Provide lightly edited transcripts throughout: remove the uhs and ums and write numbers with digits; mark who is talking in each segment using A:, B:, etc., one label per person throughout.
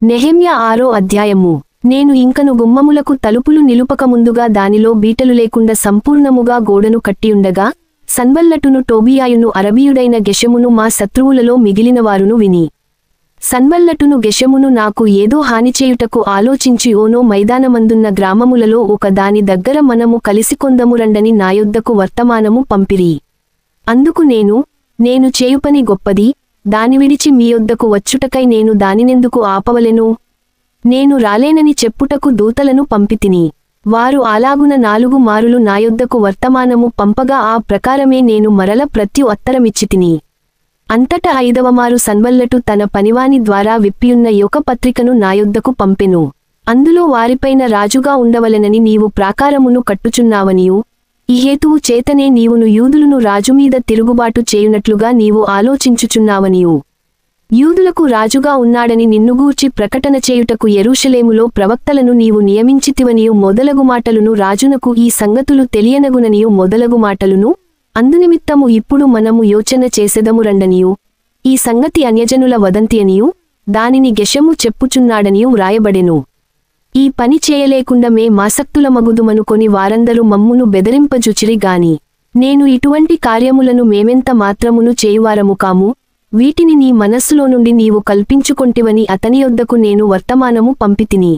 A: నెహెమ్యా 6వ అధ్యాయము. నేను ఇంకను గుమ్మములకు తలుపులు నిలుపకముందుగా దానిలో బీటలు లేకుండా సంపూర్ణముగా గోడను కట్టియుండగా, సన్బల్లటును టోబియాయును అరబీయుడైన గెషెమును మా శత్రువులలో మిగిలినవారును విని, సన్బల్లటును గెషెమును నాకు ఏదో హానిచేయుటకు ఆలోచించి ఓనో మైదానమందున్న గ్రామములలో ఒక దాని దగ్గర మనము కలిసికొందము రండని నా యొద్దకు వర్తమానము పంపిరి. అందుకు నేను చేయుపని గొప్పది, దాని విడిచి మీ యొద్దకు వచ్చుటకై నేను దానినెందుకు ఆపవలెను? నేను రాలేనని చెప్పుటకు దూతలను పంపితిని. వారు అలాగున 4 మారులు నా యొద్దకు వర్తమానము పంపగా ఆ ప్రకారమే నేను మరల ప్రత్యుత్తరమిచ్చితిని. అంతటా 5వ మారు సన్బల్లటు తన పనివాని ద్వారా విప్పియున్న యొక్క పత్రికను నా యొద్దకు పంపెను. అందులో వారిపైన రాజుగా ఉండవలెనని నీవు ప్రాకారమును కట్టుచున్నావనియు, ఈ హేతువు చేతనే నీవును యూదులను రాజుమీద తిరుగుబాటు చేయునట్లుగా నీవు ఆలోచించుచున్నావనియు, యూదులకు రాజుగా ఉన్నాడని నిన్నుగూర్చి ప్రకటన చేయుటకు యెరూషలేములో ప్రవక్తలను నీవు నియమించితివనియు మొదలగు మాటలును రాజునకు ఈ సంగతులు తెలియనగుననియు మొదలగు మాటలును, అందునిమిత్తము ఇప్పుడు మనము యోచన చేసెదము రండనియు, ఈ సంగతి అన్యజనుల వదంతి అనియు, దానిని గెషెము చెప్పుచున్నాడనియు వ్రాయబడెను. ఈ పని చేయలేకుండా మాసక్తులమగుదుమనుకొని వారందరూ మమ్మును బెదరింపజుచిరి గాని, నేను ఇటువంటి కార్యములను మేమెంత మాత్రమును చేయువారము కాము, వీటిని నీ మనస్సులో నుండి నీవు కల్పించుకొంటివని అతని యొద్దకు నేను వర్తమానము పంపితిని.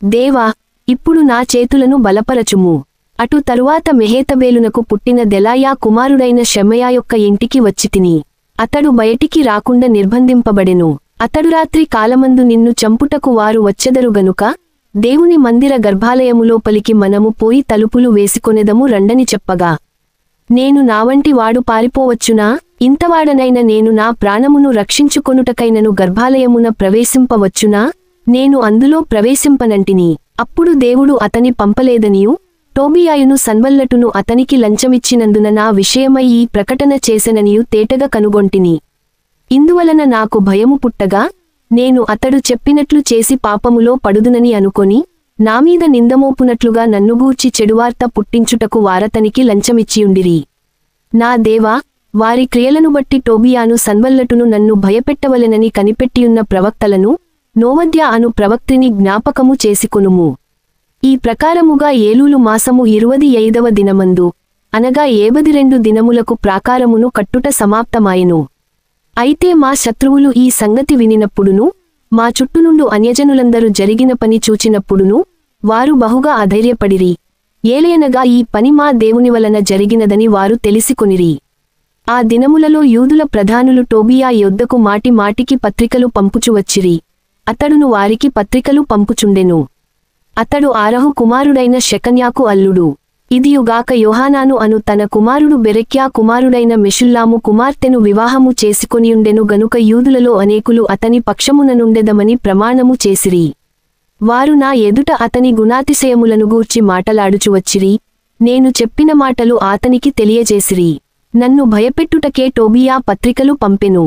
A: దేవా, ఇప్పుడు నా చేతులను బలపరచుము. అటు తరువాత మెహేతబేలునకు పుట్టిన దెలాయా కుమారుడైన షెమయా యొక్క ఇంటికి వచ్చితిని. అతడు బయటికి రాకుండా నిర్బంధింపబడెను. అతడు రాత్రి కాలమందు నిన్ను చంపుటకు వారు వచ్చెదరు గనుక, దేవుని మందిర గర్భాలయములోపలికి మనము పోయి తలుపులు వేసికొనెదము రండని చెప్పగా, నేను నావంటి వాడు పారిపోవచ్చునా? ఇంతవాడనైన నేను నా ప్రాణమును రక్షించుకొనుటకైనను గర్భాలయమున ప్రవేశింపవచ్చునా? నేను అందులో ప్రవేశింపనంటిని. అప్పుడు దేవుడు అతని పంపలేదనియు, టోబియాయును సన్బల్లటును అతనికి లంచమిచ్చినందున నా విషయమై ఈ ప్రకటన చేసెననియు తేటగా కనుగొంటిని. ఇందువలన నాకు భయము పుట్టగా, నేను అతడు చెప్పినట్లు చేసి పాపములో పడుదునని అనుకొని, నామీద నిందమోపునట్లుగా నన్నుగూర్చి చెడువార్త పుట్టించుటకు వారతనికి లంచమిచ్చియుండిరి. నా దేవా, వారి క్రియలను బట్టి టోబియాను సన్బల్లటును నన్ను భయపెట్టవలెనని కనిపెట్టియున్న ప్రవక్తలను, నోవద్య అను ప్రవక్త్రిని జ్ఞాపకము చేసుకొనుము. ఈ ప్రకారముగా ఏలూలు మాసము 25వ దినమందు, అనగా 72 దినములకు ప్రాకారమును కట్టుట సమాప్తమాయెను. అయితే మా శత్రువులు ఈ సంగతి వినినప్పుడును, మా చుట్టునుండు అన్యజనులందరూ జరిగిన పని చూచినప్పుడును, వారు బహుగా అధైర్యపడిరి. ఏలయనగా ఈ పని మా దేవుని వలన జరిగినదని వారు తెలిసికొనిరి. ఆ దినములలో యూదుల ప్రధానులు టోబియా యొద్దకు మాటి మాటికి పత్రికలు పంపుచు వచ్చిరి. అతడును వారికి పత్రికలు పంపుచుండెను. అతడు ఆరహు కుమారుడైన షెకన్యాకు అల్లుడు. ఇదియుగాక యోహానాను అను తన కుమారుడు బెరెక్యా కుమారుడైన మెషుల్లాము కుమార్తెను వివాహము చేసుకొనియుండెను గనుక యూదులలో అనేకులు అతని పక్షముననుండెదమని ప్రమాణము చేసిరి. వారు నా ఎదుట అతని గుణాతిశయములను గూర్చి మాటలాడుచు వచ్చిరి. నేను చెప్పిన మాటలు అతనికి తెలియజేసిరి. నన్ను భయపెట్టుటకే టోబియా పత్రికలు పంపెను.